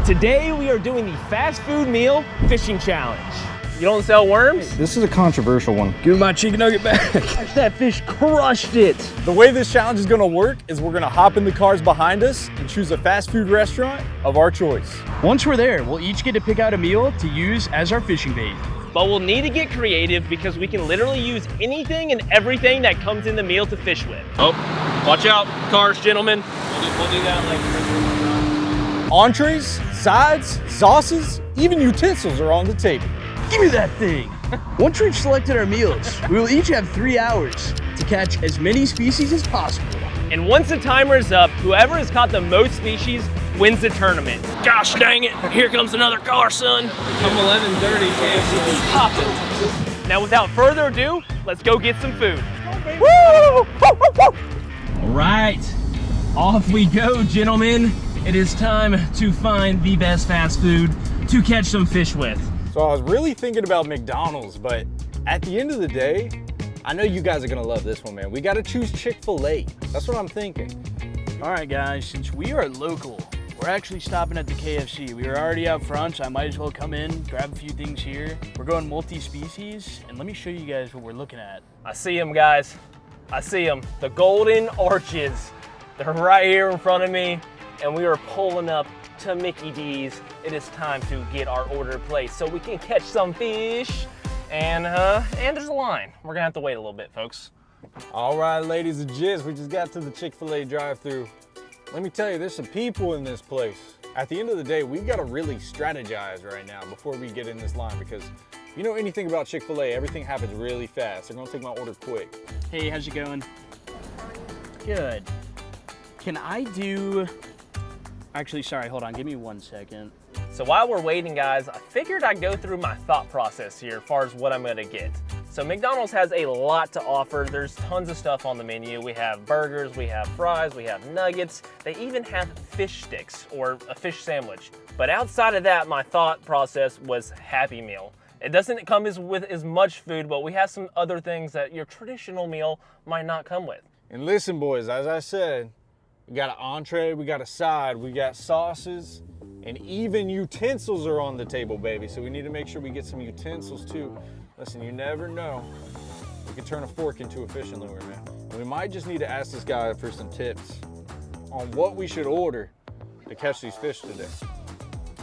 Today we are doing the fast food meal fishing challenge. You don't sell worms? Hey, this is a controversial one. Give me my chicken nugget back. That fish crushed it. The way this challenge is gonna work is we're gonna hop in the cars behind us and choose a fast food restaurant of our choice. Once we're there, we'll each get to pick out a meal to use as our fishing bait. But we'll need to get creative because we can literally use anything and everything that comes in the meal to fish with. Oh, watch out, cars, gentlemen. We'll do that later. Entrees, sides, sauces, even utensils are on the table. Give me that thing. Once we've selected our meals, we will each have 3 hours to catch as many species as possible. And once the timer is up, whoever has caught the most species wins the tournament. Gosh dang it, here comes another car, son. I'm 11:30, KFC. Poppin'. Now without further ado, let's go get some food. Woo! All right, off we go, gentlemen. It is time to find the best fast food to catch some fish with. So I was really thinking about McDonald's, but at the end of the day, I know you guys are gonna love this one, man. We gotta choose Chick-fil-A. That's what I'm thinking. All right, guys, since we are local, we're actually stopping at the KFC. We were already out front, so I might as well come in, grab a few things here. We're going multi-species, and let me show you guys what we're looking at. I see them, guys. I see them. The golden arches. They're right here in front of me, and we are pulling up to Mickey D's. It is time to get our order placed so we can catch some fish. And there's a line. We're gonna have to wait a little bit, folks. All right, ladies and gents, we just got to the Chick-fil-A drive-thru. Let me tell you, there's some people in this place. At the end of the day, we gotta really strategize right now before we get in this line, because if you know anything about Chick-fil-A, everything happens really fast. They're gonna take my order quick. Hey, how's it going? Good. Can I do... Actually, sorry, hold on, give me 1 second. So while we're waiting, guys, I figured I'd go through my thought process here as far as what I'm gonna get. So McDonald's has a lot to offer. There's tons of stuff on the menu. We have burgers, we have fries, we have nuggets. They even have fish sticks or a fish sandwich. But outside of that, my thought process was Happy Meal. It doesn't come with as much food, but we have some other things that your traditional meal might not come with. And listen, boys, as I said, we got an entree, we got a side, we got sauces, and even utensils are on the table, baby. So we need to make sure we get some utensils too. Listen, you never know. We can turn a fork into a fishing lure, man. We might just need to ask this guy for some tips on what we should order to catch these fish today.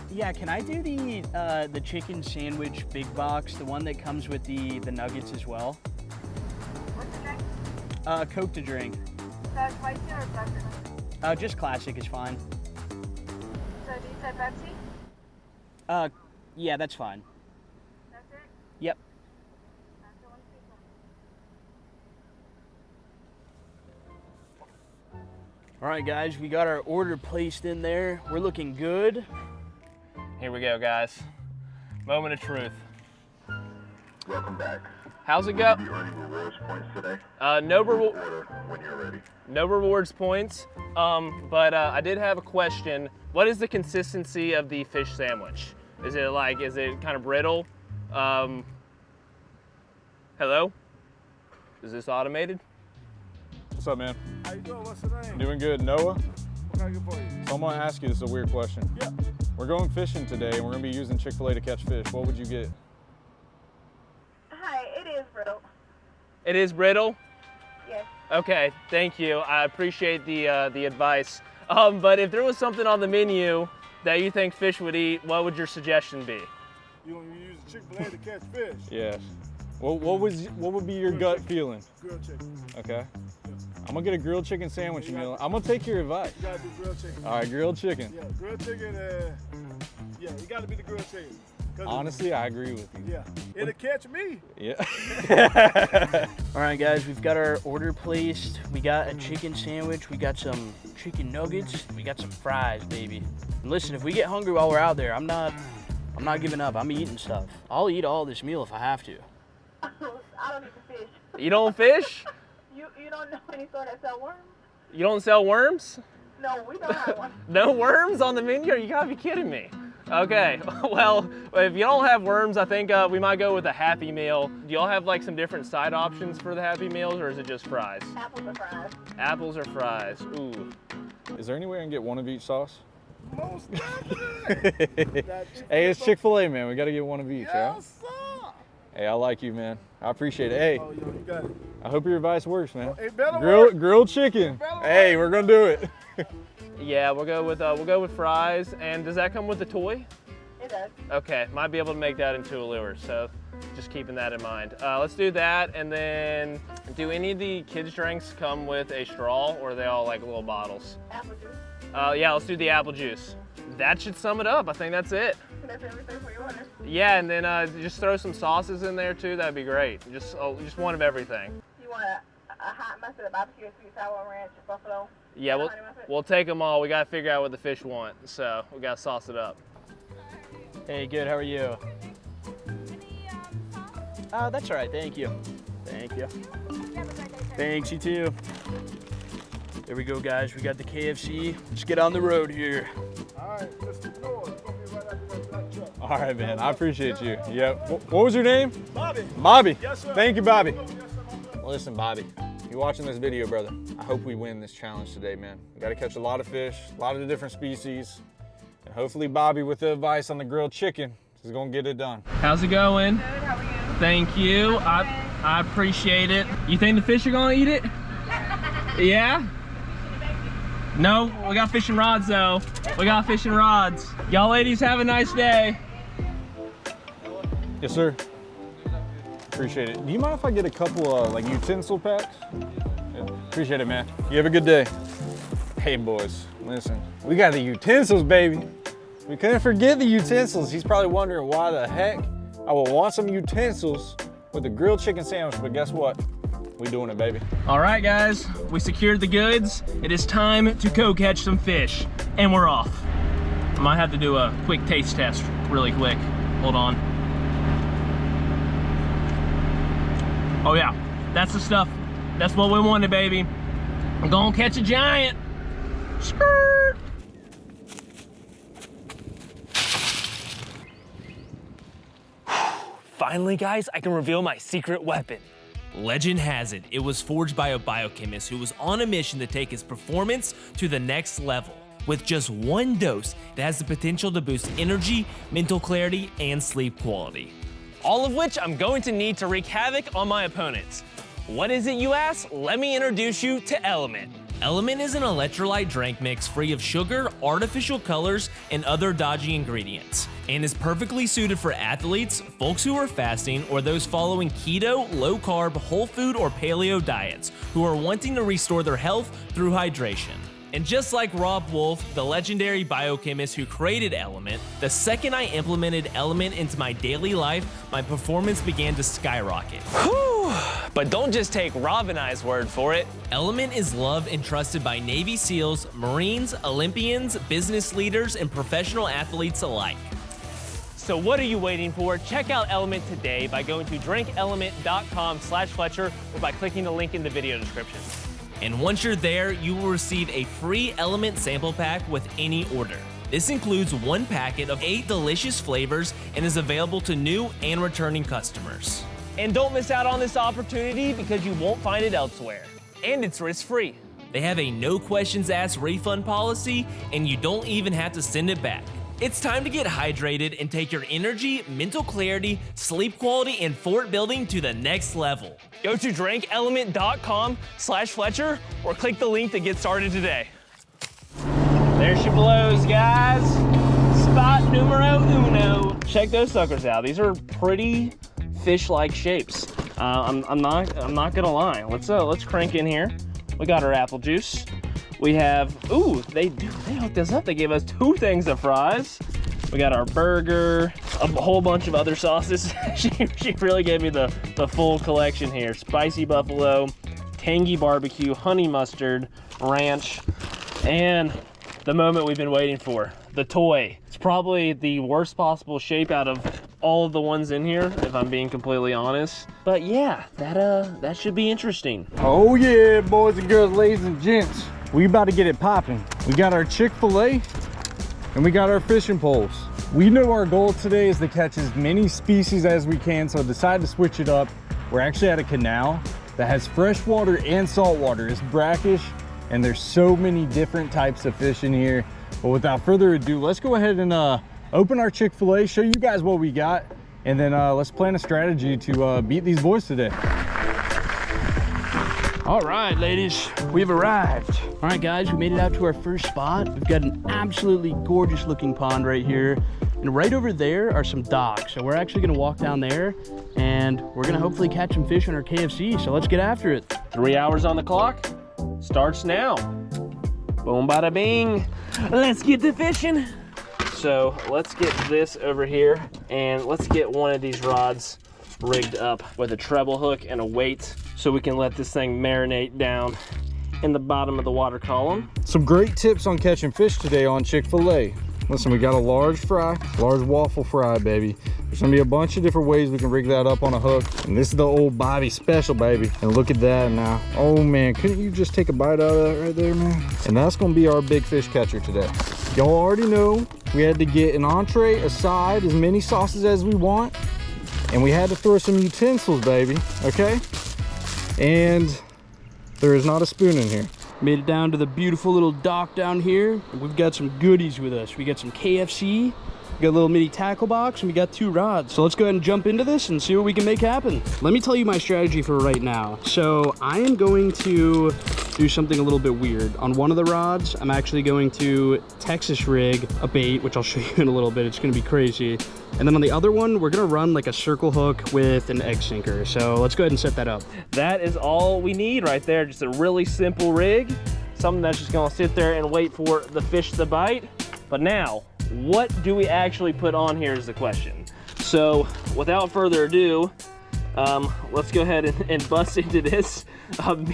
Yeah, can I do the chicken sandwich big box, the one that comes with the nuggets as well? What's the drink? Coke to drink. Is that spicy or peppermint? Just classic is fine. So do you say Pepsi? Yeah, that's fine. That's it? Yep. That's the one people. All right, guys, we got our order placed in there. We're looking good. Here we go, guys. Moment of truth. Welcome back. How's it go? You'll be earning rewards points today. No When you're ready. No rewards points, but I did have a question. What is the consistency of the fish sandwich? Is it kind of brittle? Hello? Is this automated? What's up, man? How you doing? What's your name? Doing good, Noah? What can I get for you? So I'm gonna ask you, this is a weird question. Yeah. We're going fishing today and we're gonna be using Chick-fil-A to catch fish. What would you get? Hi, it is brittle. It is brittle? Yes. Okay, thank you. I appreciate the advice. But if there was something on the menu that you think fish would eat, what would your suggestion be? You want to use Chick-fil-A to catch fish? Yes. What would be your gut feeling? Grilled chicken. Okay. I'm gonna get a grilled chicken sandwich meal. I'm gonna take your advice. You gotta do grilled chicken. All right, grilled chicken. Yeah, grilled chicken. Yeah, you gotta be the grilled chicken. Honestly, I agree with you. Yeah, it'll catch me. Yeah. All right, guys, we've got our order placed. We got a chicken sandwich. We got some chicken nuggets. We got some fries, baby. And listen, if we get hungry while we're out there, I'm not giving up. I'm eating stuff. I'll eat all this meal if I have to. I don't eat the fish. You don't fish? You don't know any store that sell worms? You don't sell worms? No, we don't have one. No worms on the menu? You gotta be kidding me. Okay, well, if you don't have worms, I think we might go with a Happy Meal. Do y'all have like some different side options for the Happy Meals, or is it just fries? Apples or fries. Apples or fries? Ooh. Is there any way I can get one of each sauce? Most definitely. Hey, it's Chick-fil-A, man. We got to get one of each, right? Yes, sir. Hey, I like you, man. I appreciate it. Hey, Oh, yo, you got it. I hope your advice works, man. It better work. Grilled chicken. Hey, we're gonna do it. Yeah, we'll go with fries. And does that come with the toy? It does. Okay, might be able to make that into a lure, so just keeping that in mind. Let's do that, and then do any of the kids' drinks come with a straw, or are they all like little bottles? Apple juice. Yeah, let's do the apple juice. That should sum it up. I think that's it. That's everything for your order. Yeah, and then just throw some sauces in there too. That'd be great. Just one of everything. You want a hot mustard, a barbecue, sweet sour ranch, buffalo? Yeah, honey mustard? we'll take them all. We gotta figure out what the fish want, so we gotta sauce it up. Hey, good, how are you? That's all right, thank you. Thank you. Thanks, you too. There we go, guys. We got the KFC. Let's get on the road here. All right, Mr. Floyd. It's going to be right after that black truck. All right, man. I appreciate you. Yep. What was your name? Bobby. Bobby. Yes, sir. Thank you, Bobby. Yes, sir, my brother. Listen, Bobby, you're watching this video, brother. I hope we win this challenge today, man. We got to catch a lot of fish, a lot of the different species, and hopefully Bobby, with the advice on the grilled chicken, is gonna get it done. How's it going? Good, how are you? Thank you. I appreciate it. You think the fish are gonna eat it? Yeah? No, we got fishing rods though. We got fishing rods. Y'all ladies have a nice day. Yes, sir. Appreciate it. Do you mind if I get a couple like utensil packs? Yeah, appreciate it, man. You have a good day. Hey, boys, listen, we got the utensils, baby. We couldn't forget the utensils. He's probably wondering why the heck I would want some utensils with a grilled chicken sandwich, but guess what? We doing it, baby. All right, guys, we secured the goods. It is time to go catch some fish, and we're off. I might have to do a quick taste test really quick. Hold on. Oh yeah, that's the stuff. That's what we wanted, baby. I'm gonna catch a giant. Skirt. Finally, guys, I can reveal my secret weapon. Legend has it, it was forged by a biochemist who was on a mission to take his performance to the next level. With just one dose, it has the potential to boost energy, mental clarity, and sleep quality. All of which I'm going to need to wreak havoc on my opponents. What is it, you ask? Let me introduce you to Element. Element is an electrolyte drink mix free of sugar, artificial colors, and other dodgy ingredients, and is perfectly suited for athletes, folks who are fasting, or those following keto, low-carb, whole food, or paleo diets who are wanting to restore their health through hydration. And just like Rob Wolf, the legendary biochemist who created Element, the second I implemented Element into my daily life, my performance began to skyrocket. Whew. But don't just take Rob and I's word for it. Element is loved and trusted by Navy SEALs, Marines, Olympians, business leaders, and professional athletes alike. So what are you waiting for? Check out Element today by going to drinkelement.com/Fletcher or by clicking the link in the video description. And once you're there, you will receive a free Element sample pack with any order. This includes one packet of 8 delicious flavors and is available to new and returning customers. And don't miss out on this opportunity because you won't find it elsewhere. And it's risk-free. They have a no questions asked refund policy, and you don't even have to send it back. It's time to get hydrated and take your energy, mental clarity, sleep quality, and fort building to the next level. Go to drinkelement.com/Fletcher or click the link to get started today. There she blows, guys. Spot numero uno. Check those suckers out. These are pretty fish-like shapes. I'm not gonna lie. Let's crank in here. We got our apple juice. We have, ooh, they hooked us up. They gave us 2 things of fries. We got our burger, a whole bunch of other sauces. she really gave me the full collection here. Spicy buffalo, tangy barbecue, honey mustard, ranch, and the moment we've been waiting for, the toy. It's probably the worst possible shape out of all of the ones in here, if I'm being completely honest. But yeah, that should be interesting. Oh yeah, boys and girls, ladies and gents. We about to get it popping. We got our Chick-fil-A and we got our fishing poles. We know our goal today is to catch as many species as we can, so I decided to switch it up. We're actually at a canal that has fresh water and salt water. It's brackish and there's so many different types of fish in here. But without further ado, let's go ahead and open our Chick-fil-A, show you guys what we got, and then let's plan a strategy to beat these boys today. All right, ladies, we've arrived. All right, guys, we made it out to our first spot. We've got an absolutely gorgeous looking pond right here. And right over there are some docks. So we're actually gonna walk down there and we're gonna hopefully catch some fish on our KFC. So let's get after it. 3 hours on the clock. Starts now. Boom, bada bing. Let's get to fishing. So let's get this over here and let's get one of these rods rigged up with a treble hook and a weight so we can let this thing marinate down in the bottom of the water column. Some great tips on catching fish today on Chick-fil-A. Listen, we got a large fry, large waffle fry, baby. There's gonna be a bunch of different ways we can rig that up on a hook. And this is the old Bobby special, baby. And look at that now. Oh man, couldn't you just take a bite out of that right there, man? And that's gonna be our big fish catcher today. Y'all already know we had to get an entree, a side, as many sauces as we want. And we had to throw some utensils, baby, okay? And there is not a spoon in here. Made it down to the beautiful little dock down here. And we've got some goodies with us. We got some KFC, we got a little mini tackle box, and we got 2 rods. So let's go ahead and jump into this and see what we can make happen. Let me tell you my strategy for right now. So I am going to do something a little bit weird. On one of the rods, I'm actually going to Texas rig a bait, which I'll show you in a little bit. It's gonna be crazy. And then on the other one, we're gonna run like a circle hook with an egg sinker. So let's go ahead and set that up. That is all we need right there. Just a really simple rig. Something that's just gonna sit there and wait for the fish to bite. But now, what do we actually put on here is the question. So without further ado, let's go ahead and bust into this.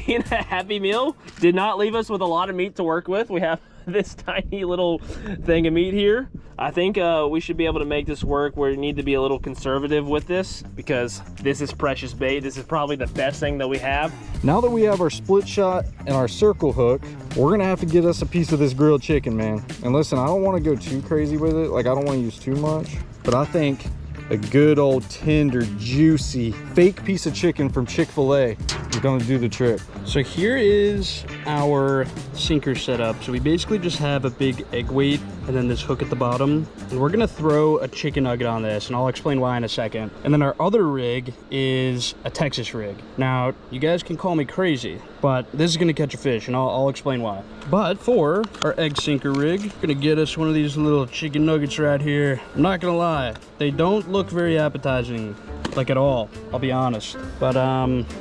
Being a Happy Meal did not leave us with a lot of meat to work with. We have this tiny little thing of meat here. I think we should be able to make this work. We need to be a little conservative with this because this is precious bait. This is probably the best thing that we have. Now that we have our split shot and our circle hook, we're gonna have to get us a piece of this grilled chicken, man. And listen, I don't wanna go too crazy with it. Like, I don't wanna use too much, but I think a good old tender, juicy, fake piece of chicken from Chick-fil-A is gonna do the trick. So here is our sinker setup. So we basically just have a big egg weight and then this hook at the bottom. And we're gonna throw a chicken nugget on this, and I'll explain why in a second. And then our other rig is a Texas rig. Now, you guys can call me crazy, but this is gonna catch a fish, and I'll explain why. But for our egg sinker rig, gonna get us one of these little chicken nuggets right here. I'm not gonna lie, they don't look very appetizing, like at all, I'll be honest. But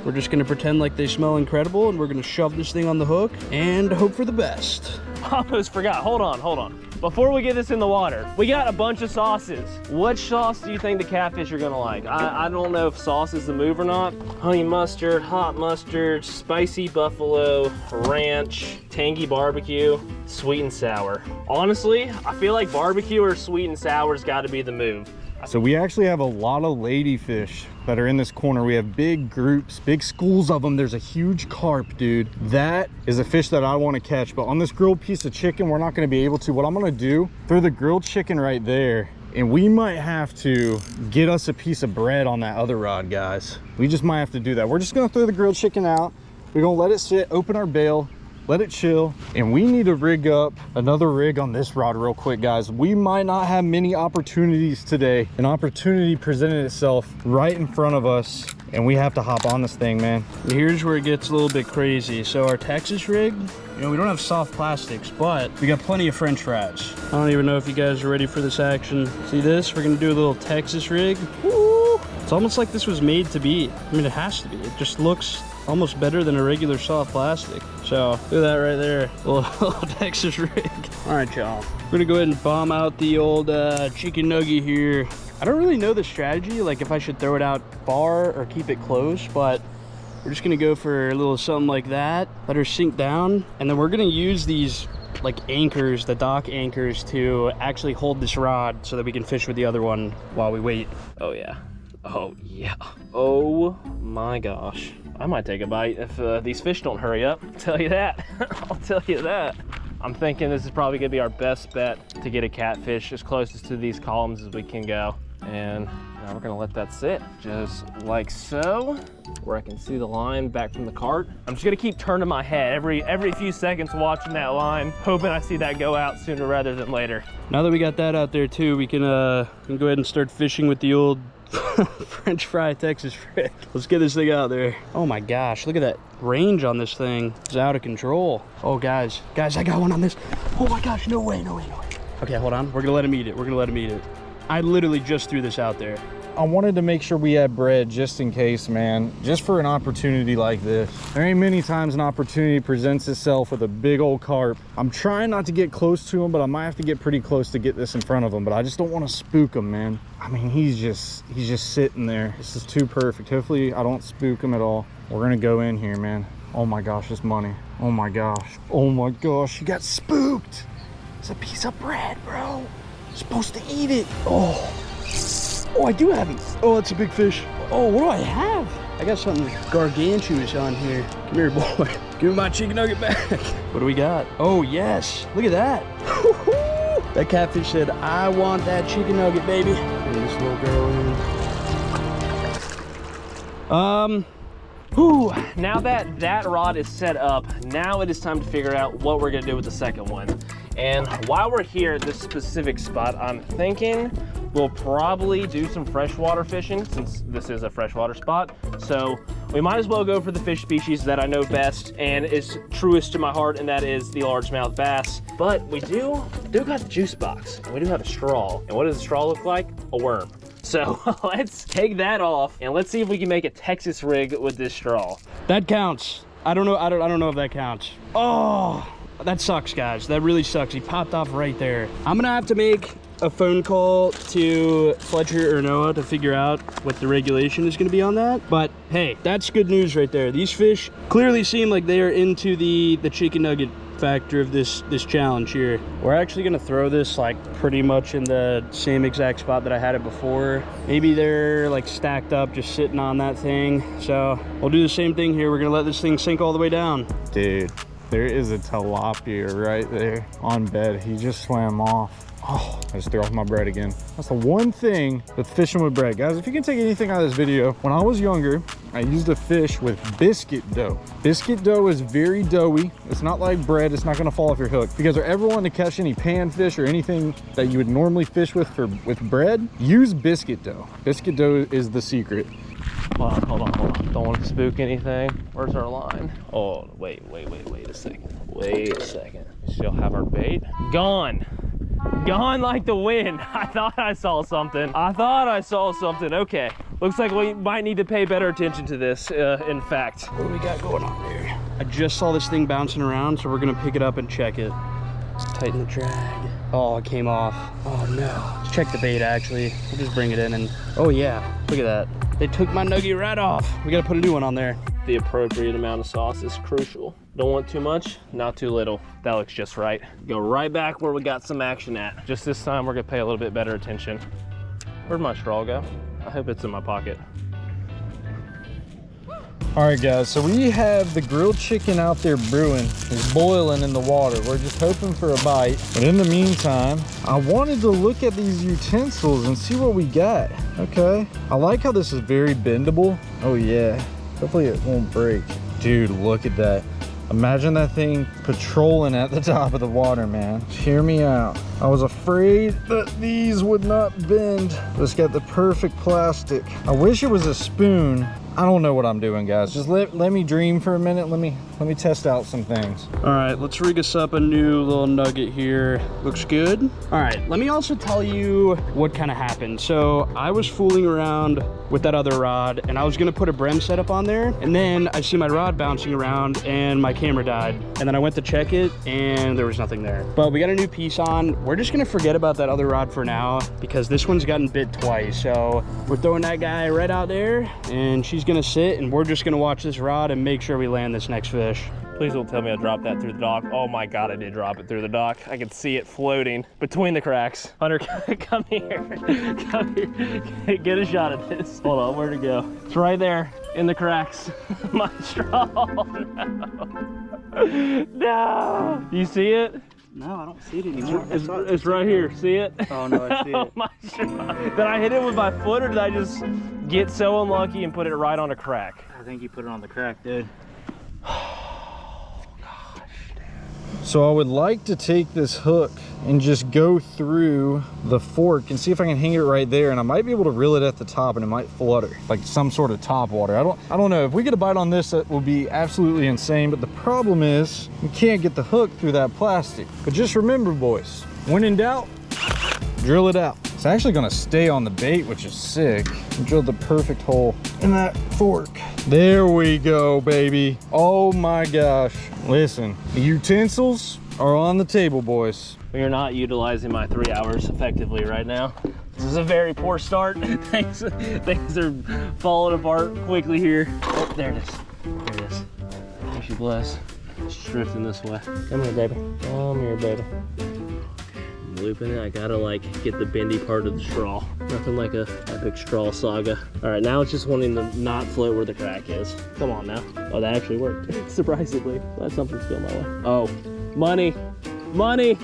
we're just gonna pretend like they smell incredible, and we're gonna shove this thing on the hook and hope for the best. Almost forgot, hold on. Before we get this in the water, we got a bunch of sauces. What sauce do you think the catfish are gonna like? I don't know if sauce is the move or not. Honey mustard, hot mustard, spicy buffalo, ranch, tangy barbecue, sweet and sour. Honestly, I feel like barbecue or sweet and sour's gotta be the move. So we actually have a lot of ladyfish that are in this corner. We have big groups, big schools of them. There's a huge carp, dude. That is a fish that I want to catch, but on this grilled piece of chicken, we're not going to be able to. What I'm going to do, throw the grilled chicken right there, and we might have to get us a piece of bread on that other rod, guys. We just might have to do that. We're just going to throw the grilled chicken out. We're going to let it sit, open our bail, let it chill, and we need to rig up another rig on this rod real quick, guys. We might not have many opportunities today. An opportunity presented itself right in front of us, and we have to hop on this thing, man. Here's where it gets a little bit crazy. So our Texas rig, you know, we don't have soft plastics, but we got plenty of French fries. I don't even know if you guys are ready for this action. See this? We're gonna do a little Texas rig. Woo! It's almost like this was made to be. I mean, it has to be. It just looks almost better than a regular soft plastic. So look at that right there, little Texas rig. All right, y'all, we're gonna go ahead and bomb out the old chicken nugget here. I don't really know the strategy, like if I should throw it out far or keep it close, but we're just gonna go for a little something like that, let her sink down, and then we're gonna use these like anchors, the dock anchors, to actually hold this rod so that we can fish with the other one while we wait. Oh yeah. Oh yeah. Oh my gosh. I might take a bite if these fish don't hurry up. I'll tell you that. I'll tell you that. I'm thinking this is probably gonna be our best bet to get a catfish as closest to these columns as we can go. And now we're gonna let that sit, just like so, where I can see the line back from the cart. I'm just gonna keep turning my head every few seconds, watching that line, hoping I see that go out sooner rather than later. Now that we got that out there too, we can go ahead and start fishing with the old French fry Texas rig. Let's get this thing out there. Oh my gosh, look at that range on this thing. It's out of control. Oh guys, I got one on this. Oh my gosh, no way. Okay, hold on. We're gonna let him eat it. I literally just threw this out there. I wanted to make sure we had bread just in case, man, just for an opportunity like this. There ain't many times an opportunity presents itself with a big old carp. I'm trying not to get close to him, but I might have to get pretty close to get this in front of him, but I just don't want to spook him, man. I mean, he's just sitting there. This is too perfect. Hopefully I don't spook him at all. We're gonna go in here, man. Oh my gosh, this money. Oh my gosh, you got spooked. It's a piece of bread, bro. You're supposed to eat it. Oh, I do have it. Oh, that's a big fish. Oh, what do I have? I got something gargantuous on here. Come here, boy. Give me my chicken nugget back. What do we got? Oh, yes. Look at that. That catfish said, I want that chicken nugget, baby. Bring this little girl in. Now that that rod is set up, now it is time to figure out what we're gonna do with the second one. And while we're here at this specific spot, I'm thinking we'll probably do some freshwater fishing, since this is a freshwater spot. So we might as well go for the fish species that I know best and is truest to my heart, and that is the largemouth bass. But we do got the juice box, and we do have a straw. And what does the straw look like? A worm. So let's take that off and let's see if we can make a Texas rig with this straw. That counts. I don't know if that counts. Oh, that sucks, guys. That really sucks. He popped off right there. I'm gonna have to make a phone call to Fletcher or Noah to figure out what the regulation is gonna be on that. But hey, that's good news right there. These fish clearly seem like they are into the chicken nugget factor of this challenge here. We're actually gonna throw this like pretty much in the same exact spot that I had it before. Maybe they're like stacked up, just sitting on that thing. So we'll do the same thing here. We're gonna let this thing sink all the way down. Dude, there is a tilapia right there on bed. He just swam off. Oh, I just threw off my bread again. That's the one thing with fishing with bread. Guys, if you can take anything out of this video, when I was younger, I used to fish with biscuit dough. Biscuit dough is very doughy. It's not like bread. It's not gonna fall off your hook. If you guys are ever wanting to catch any panfish or anything that you would normally fish with bread, use biscuit dough. Biscuit dough is the secret. Hold on. Don't want to spook anything. Where's our line? Oh, wait a second. Wait a second. Still have our bait. Gone like the wind. I thought I saw something. Okay, looks like we might need to pay better attention to this, in fact. What do we got going on here? I just saw this thing bouncing around, so we're gonna pick it up and check it. Tighten the drag. Oh, it came off. Oh no. Let's check the bait actually. We'll just bring it in and, oh yeah, look at that. They took my nugget right off. We gotta put a new one on there. The appropriate amount of sauce is crucial. Don't want too much, not too little. That looks just right. Go right back where we got some action at. Just this time, we're gonna pay a little bit better attention. Where'd my straw go? I hope it's in my pocket. All right, guys, so we have the grilled chicken out there brewing. It's boiling in the water. We're just hoping for a bite. But in the meantime, I wanted to look at these utensils and see what we got. Okay. I like how this is very bendable. Oh yeah. Hopefully it won't break. Dude, look at that. Imagine that thing patrolling at the top of the water, man. Hear me out. I was afraid that these would not bend. It's got the perfect plastic. I wish it was a spoon. I don't know what I'm doing, guys. Just let me dream for a minute. Let me test out some things. All right, let's rig us up a new little nugget here. Looks good. All right, let me also tell you what kind of happened. So I was fooling around with that other rod and I was gonna put a Brem setup on there, and then I see my rod bouncing around and my camera died. And then I went to check it and there was nothing there. But we got a new piece on. We're just gonna forget about that other rod for now because this one's gotten bit twice. So we're throwing that guy right out there and she's gonna sit and we're just gonna watch this rod and make sure we land this next fish. Please don't tell me I dropped that through the dock. Oh my God, I did drop it through the dock. I can see it floating between the cracks. Hunter, come here. Come here. Get a shot at this. Hold on, where'd it go? It's right there in the cracks. My straw. No. Do you see it? No, I don't see it anymore. It's right here. See it? Oh no, I see it. My God. Did I hit it with my foot, or did I just get so unlucky and put it right on a crack? I think you put it on the crack, dude. So I would like to take this hook and just go through the fork and see if I can hang it right there, and I might be able to reel it at the top and it might flutter like some sort of top water. I don't know. If we get a bite on this, that will be absolutely insane, but the problem is you can't get the hook through that plastic. But just remember, boys, when in doubt, drill it out. It's actually gonna stay on the bait, which is sick. I drilled the perfect hole in that fork. There we go, baby. Oh my gosh. Listen, the utensils are on the table, boys. We are not utilizing my 3 hours effectively right now. This is a very poor start. Things are falling apart quickly here. Oh, there it is. There it is. Wish you bless. It's drifting this way. Come here, baby. Come here, baby. Looping it. I gotta like get the bendy part of the straw. Nothing like a epic straw saga. All right, now it's just wanting to not float where the crack is. Come on now. Oh, that actually worked. Surprisingly, glad something's going my way. Oh, money, money,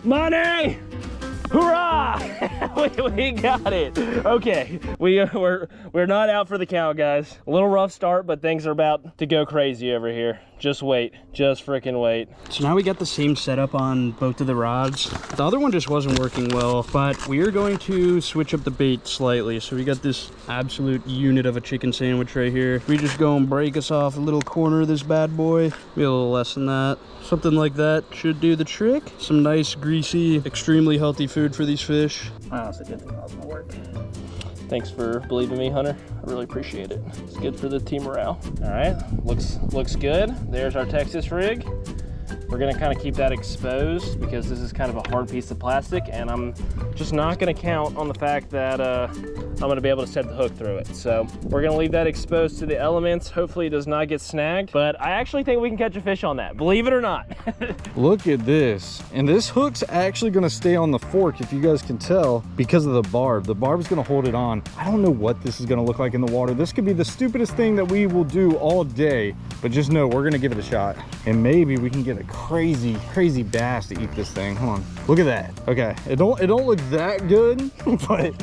money! Hurrah! we got it. Okay, we're not out for the count, guys. A little rough start, but things are about to go crazy over here. Just wait, just freaking wait. So now we got the same setup on both of the rods. The other one just wasn't working well, but we are going to switch up the bait slightly. So we got this absolute unit of a chicken sandwich right here. We just go and break us off a little corner of this bad boy. Maybe a little less than that. Something like that should do the trick. Some nice, greasy, extremely healthy food for these fish. Wow, that's a good thing. That was gonna work. Thanks for believing me, Hunter. I really appreciate it. It's good for the team morale. All right, looks good. There's our Texas rig. We're gonna kind of keep that exposed because this is kind of a hard piece of plastic, and I'm just not gonna count on the fact that I'm gonna be able to set the hook through it. So we're gonna leave that exposed to the elements. Hopefully it does not get snagged, but I actually think we can catch a fish on that, believe it or not. Look at this. And this hook's actually gonna stay on the fork, if you guys can tell, because of the barb. The barb's gonna hold it on. I don't know what this is gonna look like in the water. This could be the stupidest thing that we will do all day, but just know we're gonna give it a shot. And maybe we can get a crazy bass to eat this thing. Hold on, look at that. Okay, it don't look that good, but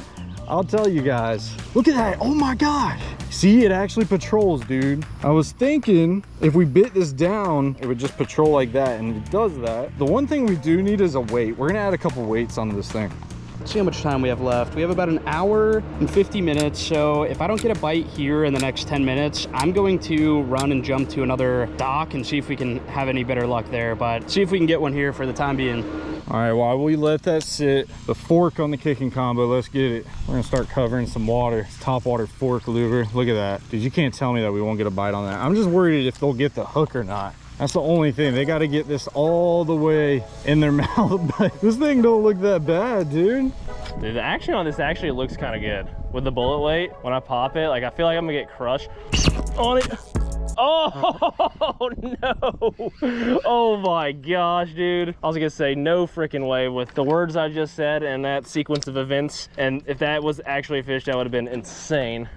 I'll tell you guys, look at that. Oh my gosh, see, it actually patrols, dude. I was thinking if we bit this down, it would just patrol like that, and it does that. The one thing we do need is a weight. We're gonna add a couple weights onto this thing. Let's see how much time we have left. We have about an hour and 50 minutes. So if I don't get a bite here in the next 10 minutes, I'm going to run and jump to another dock and see if we can have any better luck there. But see if we can get one here for the time being. All right, while we let that sit, the fork on the kicking combo, let's get it. We're gonna start covering some water. It's top water fork lure. Look at that. Dude, you can't tell me that we won't get a bite on that. I'm just worried if they'll get the hook or not. That's the only thing. They got to get this all the way in their mouth. But this thing don't look that bad, dude. Dude, the action on this actually looks kind of good. With the bullet weight, when I pop it, like I feel like I'm gonna get crushed on it. Oh no! Oh my gosh, dude. I was gonna say no freaking way with the words I just said and that sequence of events. And if that was actually a fish, that would have been insane.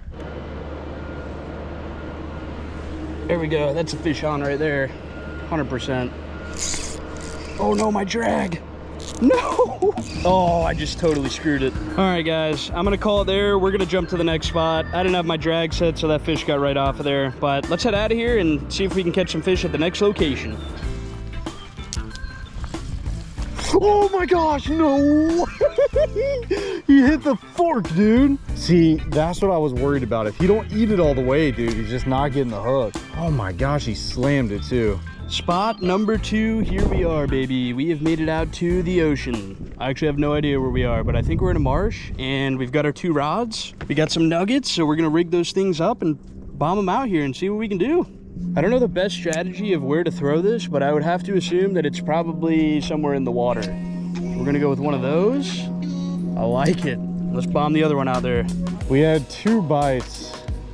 There we go. That's a fish on right there. 100%. Oh no, my drag. No! Oh, I just totally screwed it. All right, guys, I'm gonna call it there. We're gonna jump to the next spot. I didn't have my drag set, so that fish got right off of there. But let's head out of here and see if we can catch some fish at the next location. Oh my gosh, no! He hit the fork, dude. See, that's what I was worried about. If you don't eat it all the way, dude, he's just not getting the hook. Oh my gosh, he slammed it too. Spot number 2, here we are, baby. We have made it out to the ocean. I actually have no idea where we are, but I think we're in a marsh, and we've got our 2 rods. We got some nuggets, so we're gonna rig those things up and bomb them out here and see what we can do. I don't know the best strategy of where to throw this, but I would have to assume that it's probably somewhere in the water. We're gonna go with one of those. I like it. Let's bomb the other one out there. We had 2 bites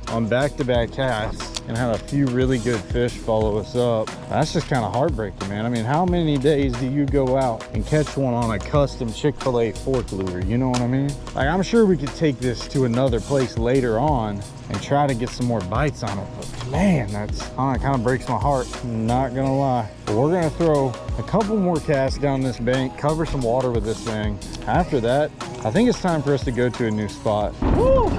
on back-to-back casts and had a few really good fish follow us up. That's just kind of heartbreaking, man. I mean, how many days do you go out and catch one on a custom Chick-fil-A fork lure? You know what I mean? Like, I'm sure we could take this to another place later on and try to get some more bites on it. But Man, that's kind of breaks my heart, I'm not gonna lie. But we're gonna throw a couple more casts down this bank, cover some water with this thing. After that, I think it's time for us to go to a new spot. Woo!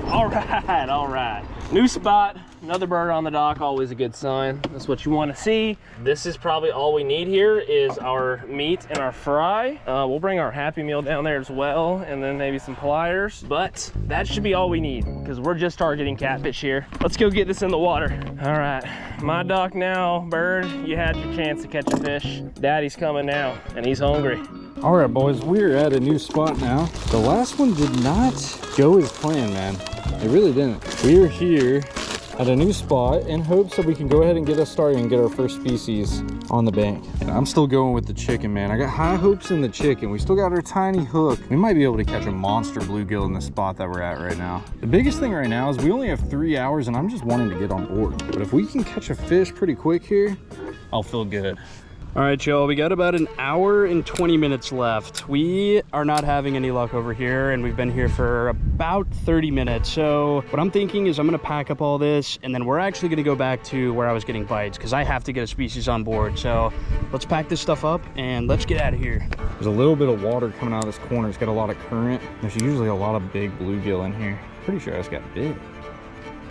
All right. New spot, another bird on the dock, always a good sign. That's what you want to see. This is probably all we need here is our meat and our fry. We'll bring our Happy Meal down there as well, and then maybe some pliers. But that should be all we need because we're just targeting catfish here. Let's go get this in the water. All right, my dock now, bird. You had your chance to catch a fish. Daddy's coming now, and he's hungry. All right, boys, we're at a new spot now. The last one did not go as planned, man. It really didn't. We are here at a new spot in hopes that we can go ahead and get us started and get our first species on the bank. And I'm still going with the chicken, man. I got high hopes in the chicken. We still got our tiny hook. We might be able to catch a monster bluegill in the spot that we're at right now. The biggest thing right now is we only have 3 hours and I'm just wanting to get on board. But if we can catch a fish pretty quick here, I'll feel good. All right, y'all, we got about an hour and 20 minutes left. We are not having any luck over here, and we've been here for about 30 minutes. So what I'm thinking is I'm gonna pack up all this, and then we're actually gonna go back to where I was getting bites, because I have to get a species on board. So let's pack this stuff up, and let's get out of here. There's a little bit of water coming out of this corner. It's got a lot of current. There's usually a lot of big bluegill in here. Pretty sure I just got big.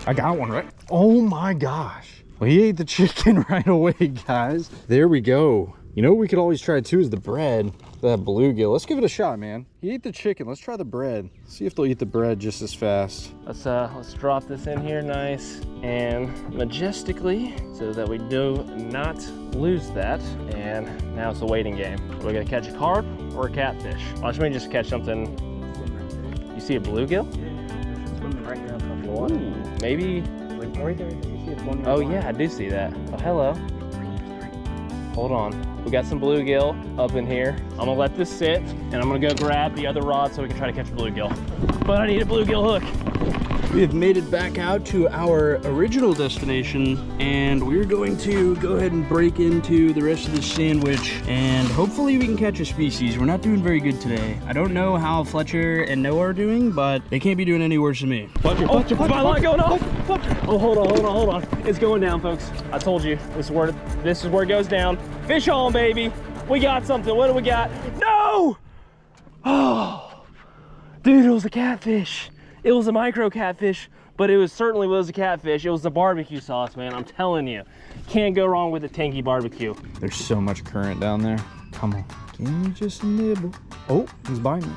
I got one, right? Oh my gosh. Well, he ate the chicken right away, guys. There we go. You know what we could always try too is the bread. That bluegill. Let's give it a shot, man. He ate the chicken. Let's try the bread. See if they'll eat the bread just as fast. Let's drop this in here nice and majestically so that we do not lose that. And now it's a waiting game. We're gonna catch a carp or a catfish. Watch me just catch something. You see a bluegill? Yeah, swimming right now in the water. Ooh, maybe. Right there. Oh yeah, I do see that. Oh, hello. Hold on. We got some bluegill up in here. I'm gonna let this sit, and I'm gonna go grab the other rod so we can try to catch a bluegill. But I need a bluegill hook. We have made it back out to our original destination, and we're going to go ahead and break into the rest of this sandwich, and hopefully we can catch a species. We're not doing very good today. I don't know how Fletcher and Noah are doing, but they can't be doing any worse than me. Fletcher, is my line going off? Oh, hold on. It's going down, folks. I told you, this is where it goes down. Fish on, baby. We got something. What do we got? No! Oh, dude, it was a catfish. It was a micro catfish, but it certainly was a catfish. It was the barbecue sauce, man. I'm telling you, can't go wrong with a tangy barbecue. There's so much current down there. Come on, give me just a nibble. Oh, he's biting me.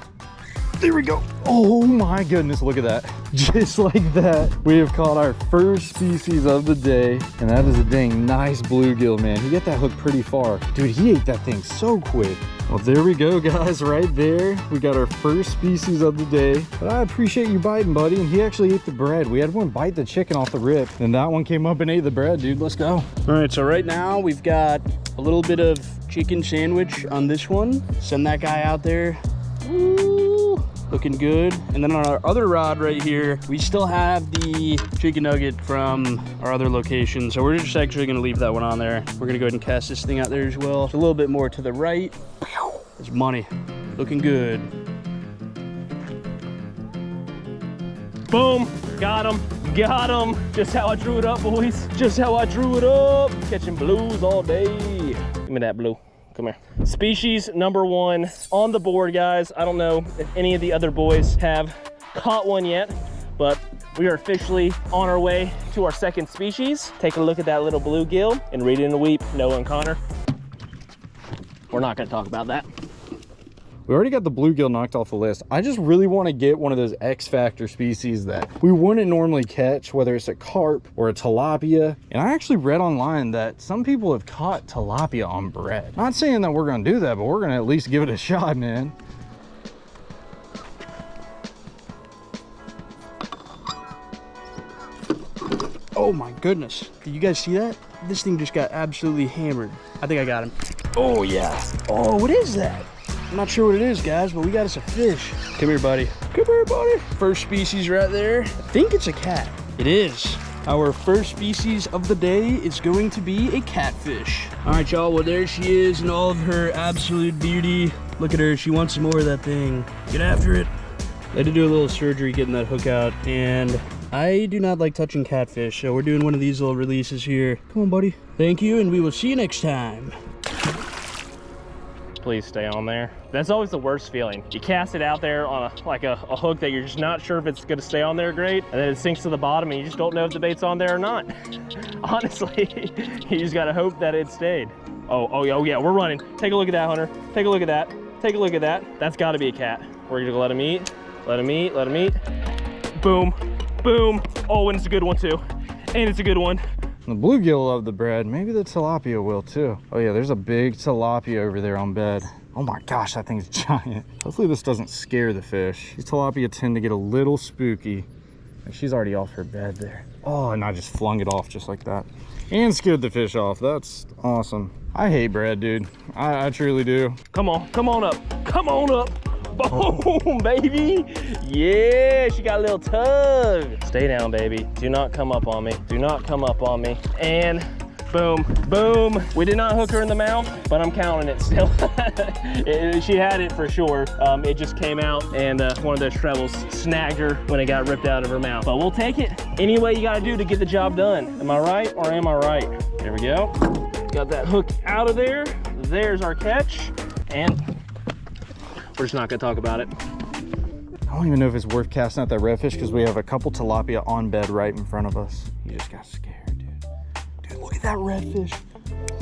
There we go. Oh my goodness, look at that. Just like that, we have caught our first species of the day, and that is a dang nice bluegill, man. He got that hook pretty far. Dude, he ate that thing so quick. Well, there we go, guys, right there. We got our first species of the day. But I appreciate you biting, buddy, and he actually ate the bread. We had one bite the chicken off the rip, and that one came up and ate the bread, dude. Let's go. All right, so right now we've got a little bit of chicken sandwich on this one. Send that guy out there. Ooh, looking good. And then on our other rod right here, we still have the chicken nugget from our other location. So we're just actually gonna leave that one on there. We're gonna go ahead and cast this thing out there as well. It's a little bit more to the right. It's money. Looking good. Boom, got him. Just how I drew it up, boys. Just how I drew it up. Catching blues all day. Give me that blue. Come here. Species number 1 on the board, guys. I don't know if any of the other boys have caught one yet, but we are officially on our way to our second species. Take a look at that little bluegill and read it in a weep, Noah and Connor. We're not gonna talk about that. We already got the bluegill knocked off the list. I just really want to get one of those X Factor species that we wouldn't normally catch, whether it's a carp or a tilapia. And I actually read online that some people have caught tilapia on bread. Not saying that we're going to do that, but we're going to at least give it a shot, man. Oh my goodness. Did you guys see that? This thing just got absolutely hammered. I think I got him. Oh yeah. Oh, what is that? I'm not sure what it is, guys, but we got us a fish. Come here, buddy. Come here, buddy. First species right there. I think it's a cat. It is. Our first species of the day is going to be a catfish. All right, y'all. Well, there she is in all of her absolute beauty. Look at her. She wants some more of that thing. Get after it. I had to do a little surgery getting that hook out, and I do not like touching catfish, so we're doing one of these little releases here. Come on, buddy. Thank you, and we will see you next time. Please stay on there. That's always the worst feeling. You cast it out there on a hook that you're just not sure if it's gonna stay on there great, and then it sinks to the bottom and you just don't know if the bait's on there or not. Honestly, you just gotta hope that it stayed. Oh yeah, we're running. Take a look at that, Hunter. Take a look at that. Take a look at that. That's gotta be a cat. We're gonna let him eat. Let him eat, let him eat. Boom, boom. Oh, and it's a good one too. And it's a good one. The bluegill love the bread. Maybe the tilapia will too. Oh yeah, there's a big tilapia over there on bed. Oh my gosh, that thing's giant. Hopefully this doesn't scare the fish. These tilapia tend to get a little spooky. And she's already off her bed there. Oh, and I just flung it off just like that. And scared the fish off. That's awesome. I hate bread, dude. I truly do. Come on up. Come on up. Boom, baby. Yeah, she got a little tug. Stay down, baby. Do not come up on me. Do not come up on me. And boom, boom. We did not hook her in the mouth, but I'm counting it still. She had it for sure. It just came out and one of those trebles snagged her when it got ripped out of her mouth. But we'll take it any way you gotta do to get the job done. Am I right or am I right? There we go. Got that hook out of there. There's our catch. And we're just not gonna talk about it. I don't even know if it's worth casting out that redfish because we have a couple tilapia on bed right in front of us. You just got scared, dude. Dude, look at that redfish.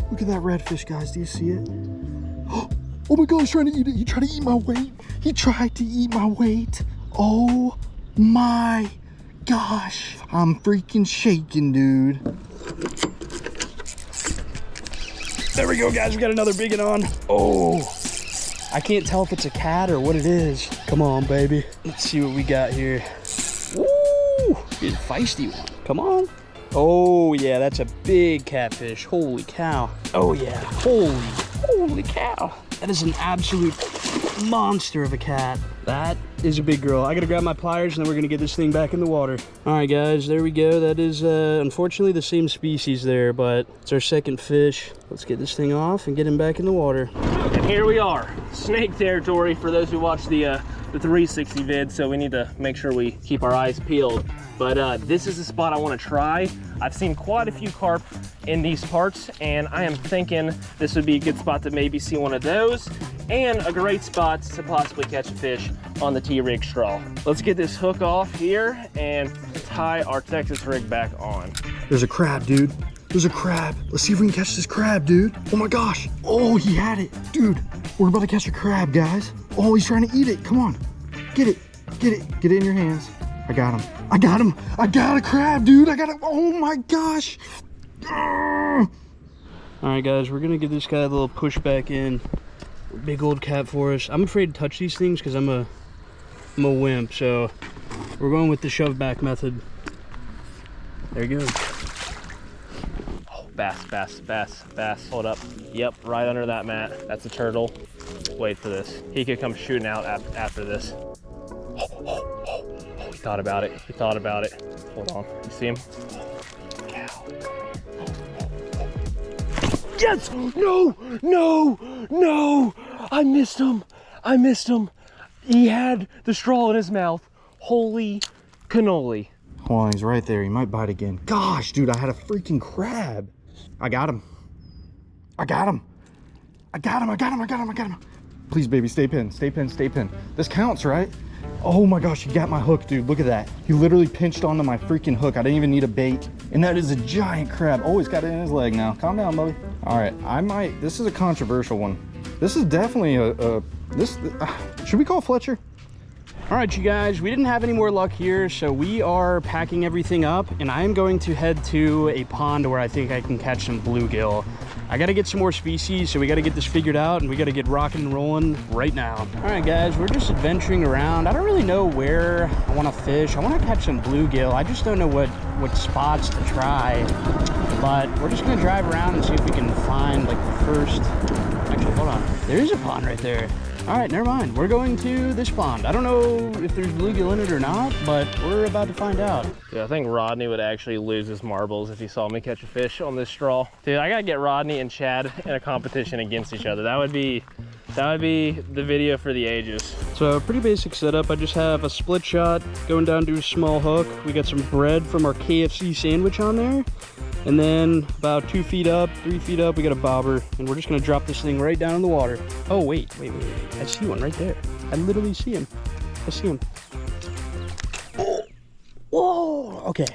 Look at that redfish, guys. Do you see it? Oh my God, he's trying to eat it. He tried to eat my weight. He tried to eat my weight. Oh my gosh. I'm freaking shaking, dude. There we go, guys. We got another big one on. Oh. I can't tell if it's a cat or what it is. Come on, baby. Let's see what we got here. Woo! Big feisty one. Come on. Oh, yeah, that's a big catfish. Holy cow. Oh, yeah. Holy cow. That is an absolute monster of a cat. That is a big girl. I gotta grab my pliers and then we're gonna get this thing back in the water. All right, guys, there we go. That is unfortunately the same species there, but it's our second fish. Let's get this thing off and get him back in the water. And here we are, snake territory for those who watch the 360 vid, so we need to make sure we keep our eyes peeled. But this is the spot I want to try. I've seen quite a few carp in these parts, and I am thinking this would be a good spot to maybe see one of those, and a great spot to possibly catch a fish on the T-rig straw. Let's get this hook off here and tie our Texas rig back on. There's a crab, dude. There's a crab. Let's see if we can catch this crab, dude. Oh my gosh. Oh, he had it. Dude, we're about to catch a crab, guys. Oh, he's trying to eat it. Come on. Get it. Get it. Get it in your hands. I got him. I got him. I got a crab, dude. I got it. Oh my gosh. All right, guys, we're gonna give this guy a little push back in. Big old cat for us. I'm afraid to touch these things because I'm a wimp, so we're going with the shove back method. There you go. Oh, bass, bass, bass, bass. Hold up. Yep, right under that mat. That's a turtle. Wait for this. He could come shooting out after this. He thought about it. He thought about it. Hold on. You see him? Cow. Yes! No! No! No! I missed him. I missed him. He had the straw in his mouth. Holy cannoli. Hold on, he's right there. He might bite again. Gosh, dude, I had a freaking crab. I got him. I got him. I got him. I got him. I got him. I got him. Please, baby, stay pinned. Stay pinned. Stay pinned. This counts, right? Oh my gosh, he got my hook, dude. Look at that. He literally pinched onto my freaking hook. I didn't even need a bait. And that is a giant crab. Oh, he's got it in his leg now. Calm down, buddy. All right, this is a controversial one. This is definitely should we call Fletcher? All right, you guys, we didn't have any more luck here, so we are packing everything up, and I am going to head to a pond where I think I can catch some bluegill. I gotta get some more species, so we gotta get this figured out, and we gotta get rocking and rolling right now. All right, guys, we're just adventuring around. I don't really know where I wanna fish. I wanna catch some bluegill. I just don't know what spots to try, but we're just gonna drive around and see if we can find like the first, actually, hold on. There is a pond right there. All right, never mind. We're going to this pond. I don't know if there's bluegill in it or not, but we're about to find out. Dude, I think Rodney would actually lose his marbles if he saw me catch a fish on this straw. Dude, I gotta get Rodney and Chad in a competition against each other. That would be That would be the video for the ages. So pretty basic setup. I just have a split shot going down to a small hook. We got some bread from our KFC sandwich on there. And then about 2 feet up, 3 feet up, we got a bobber. And we're just gonna drop this thing right down in the water. Oh, wait. I see one right there. I literally see him. I see him. Whoa, okay.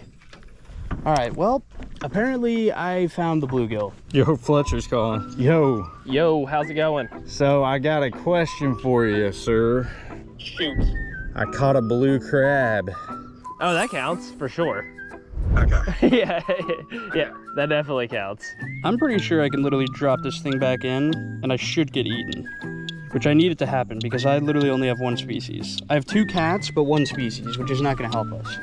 All right, well, apparently I found the bluegill. Yo, Fletcher's calling. Yo, how's it going? So I got a question for you, sir. Shoot. I caught a blue crab. Oh, that counts for sure. Okay. yeah, that definitely counts. I'm pretty sure I can literally drop this thing back in and I should get eaten, which I need it to happen because I literally only have 1 species. I have 2 cats, but 1 species, which is not gonna help us.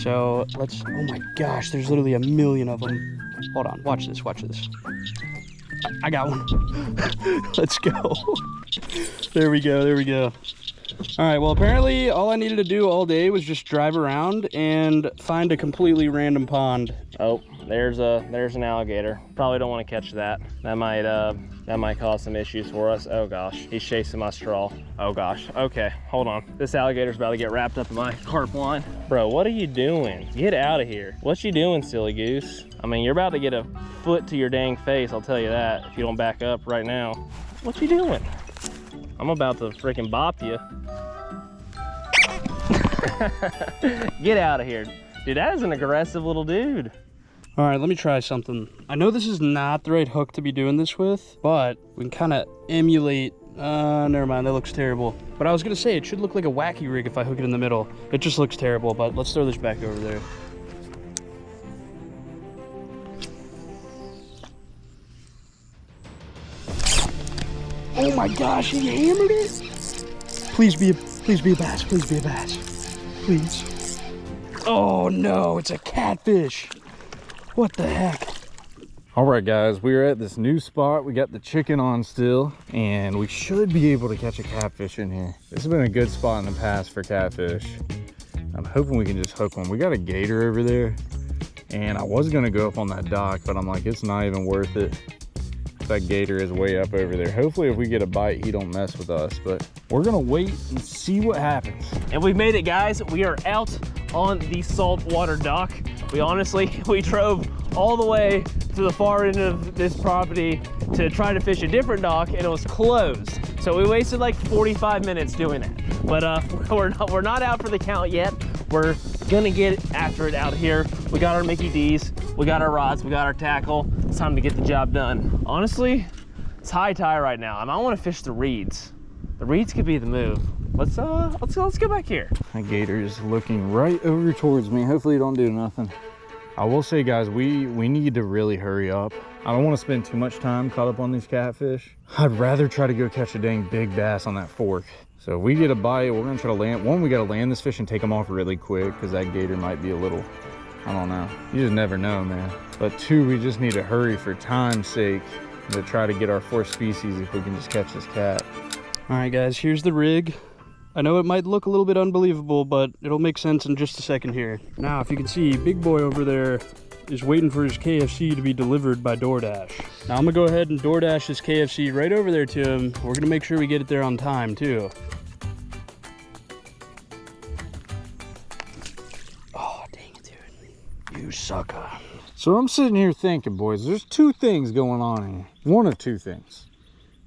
So let's, oh my gosh, there's literally a million of them. Hold on, watch this. I got one. Let's go. There we go. All right, well, apparently all I needed to do all day was just drive around and find a completely random pond. Oh, there's an alligator. Probably don't want to catch that. That might cause some issues for us. Oh gosh, he's chasing my straw. Oh gosh, okay, hold on. This alligator's about to get wrapped up in my carp line. Bro, what are you doing? Get out of here. What you doing, silly goose? I mean, you're about to get a foot to your dang face, I'll tell you that, if you don't back up right now. What you doing? I'm about to freaking bop you. Get out of here. Dude, that is an aggressive little dude. All right, let me try something. I know this is not the right hook to be doing this with, but we can kind of emulate, never mind, that looks terrible. But I was gonna say, it should look like a wacky rig if I hook it in the middle. It just looks terrible, but let's throw this back over there. Oh my gosh, he hammered it. Please be a bass, please. Oh no, it's a catfish. What the heck? All right, guys, we are at this new spot. We got the chicken on still, and we should be able to catch a catfish in here. This has been a good spot in the past for catfish. I'm hoping we can just hook one. We got a gator over there, and I was gonna go up on that dock, but I'm like, it's not even worth it. That gator is way up over there. Hopefully if we get a bite, he don't mess with us, but we're gonna wait and see what happens. And we've made it, guys. We are out on the saltwater dock. We drove all the way to the far end of this property to try to fish a different dock, and it was closed. So we wasted like 45 minutes doing that. But we're not out for the count yet. We're gonna get after it out here. We got our Mickey D's, we got our rods, we got our tackle. It's time to get the job done. Honestly, it's high tide right now, and I want to fish the reeds. The reeds could be the move. Let's go back here. That gator is looking right over towards me. Hopefully he don't do nothing. I will say, guys, we need to really hurry up. I don't want to spend too much time caught up on these catfish. I'd rather try to go catch a dang big bass on that fork. So if we get a bite, we're gonna try to land. One, we gotta land this fish and take them off really quick because that gator might be a little, I don't know. You just never know, man. But 2, we just need to hurry for time's sake to try to get our 4th species if we can just catch this cat. All right, guys, here's the rig. I know it might look a little bit unbelievable, but it'll make sense in just a second here. Now, if you can see, big boy over there is waiting for his KFC to be delivered by DoorDash. Now, I'm gonna go ahead and DoorDash his KFC right over there to him. We're gonna make sure we get it there on time, too. Oh, dang it, dude. You sucker. So I'm sitting here thinking, boys, there's 2 things going on here. One of 2 things.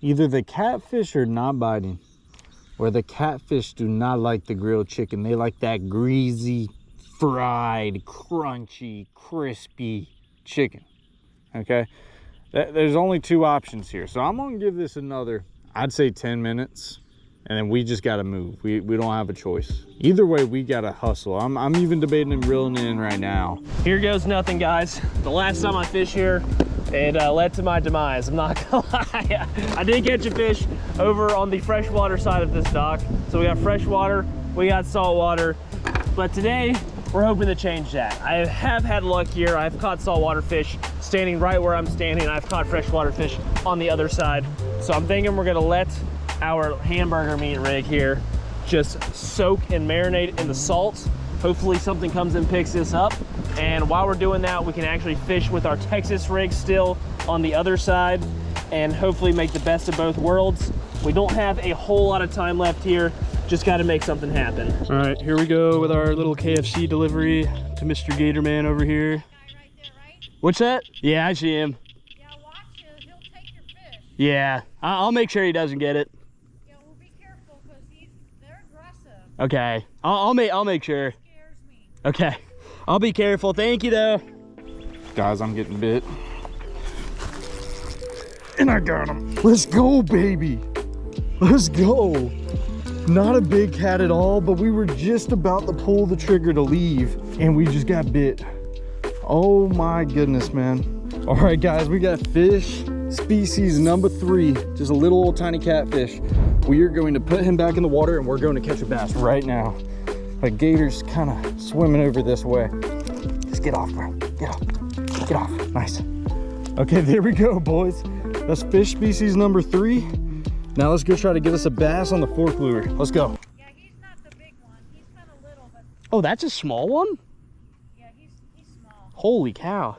Either the catfish are not biting, or the catfish do not like the grilled chicken. They like that greasy, fried, crunchy, crispy chicken, okay? There's only 2 options here. So I'm gonna give this another, I'd say 10 minutes, and then we just gotta move. We don't have a choice. Either way, we gotta hustle. I'm even debating and reeling in right now. Here goes nothing, guys. The last time I fished here, it led to my demise. I'm not gonna lie. I did catch a fish over on the freshwater side of this dock. So we got freshwater, we got saltwater. But today, we're hoping to change that. I have had luck here. I've caught saltwater fish standing right where I'm standing. I've caught freshwater fish on the other side. So I'm thinking we're gonna let our hamburger meat rig here just soak and marinate in the salt. Hopefully something comes and picks this up. And while we're doing that, we can actually fish with our Texas rig still on the other side and hopefully make the best of both worlds. We don't have a whole lot of time left here. Just got to make something happen. All right, here we go with our little KFC delivery to Mr. Gatorman over here. Right there, right? What's that? Yeah, I see him. Yeah, watch it. He'll take your fish. Yeah, I'll make sure he doesn't get it. Yeah, well, be careful because they're aggressive. Okay, I'll make sure. It scares me. Okay, I'll be careful. Thank you though. Guys, I'm getting bit. And I got him. Let's go, baby. Let's go. Not a big cat at all, but we were just about to pull the trigger to leave and we just got bit. Oh my goodness, man. All right, guys, we got fish species number 3, just a little old tiny catfish. We are going to put him back in the water and we're going to catch a bass right now. Like gator's kind of swimming over this way. Just get off, bro. Get off. Get off. Nice. Okay, there we go, boys. That's fish species number 3. Now let's go try to get us a bass on the fork lure. Let's go. Yeah, he's not the big one. He's kind of little, but Oh, that's a small one? yeah, he's small. Holy cow.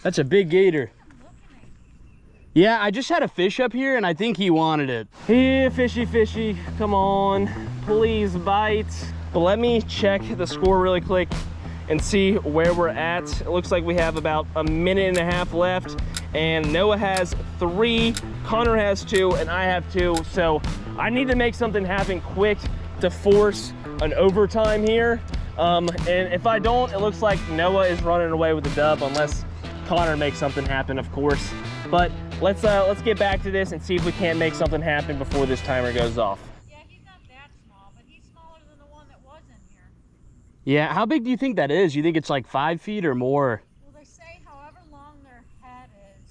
That's a big gator. I'm looking at you. Yeah, I just had a fish up here and I think he wanted it. Here, fishy, fishy, come on, please bite. But let me check the score really quick and see where we're at. It looks like we have about a minute and a half left, and Noah has 3, Connor has 2, and I have 2. So I need to make something happen quick to force an overtime here. And if I don't, it looks like Noah is running away with the dub, unless Connor makes something happen, of course. But let's get back to this and see if we can't make something happen before this timer goes off. Yeah, he's not that small, but he's smaller than the one that was in here. Yeah, how big do you think that is? You think it's like 5 feet or more? Well, they say however long their head is,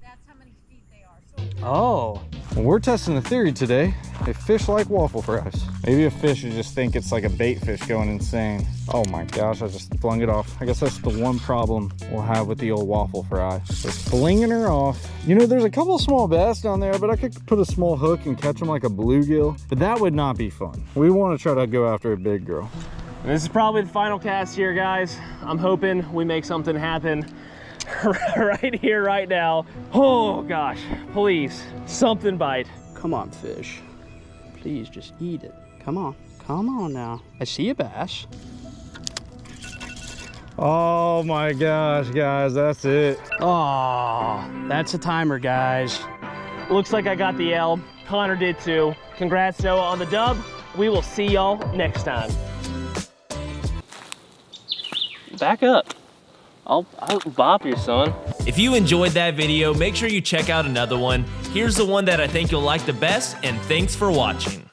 that's how many feet they are. So if they're Oh. Well, we're testing the theory today. They fish like waffle fries. Maybe a fish would just think it's like a bait fish going insane. Oh my gosh, I just flung it off. I guess that's the one problem we'll have with the old waffle fry. Just flinging her off. You know, there's a couple of small bass down there, but I could put a small hook and catch them like a bluegill. But that would not be fun. We want to try to go after a big girl. And this is probably the final cast here, guys. I'm hoping we make something happen right here, right now. Oh gosh, please, something bite. Come on, fish. Please just eat it. Come on. Come on now. I see a bass. Oh my gosh, guys, that's it. Oh, that's a timer, guys. Looks like I got the L. Connor did too. Congrats, Noah, on the dub. We will see y'all next time. Back up. I'll bop you, son. If you enjoyed that video, make sure you check out another one. Here's the one that I think you'll like the best, and thanks for watching.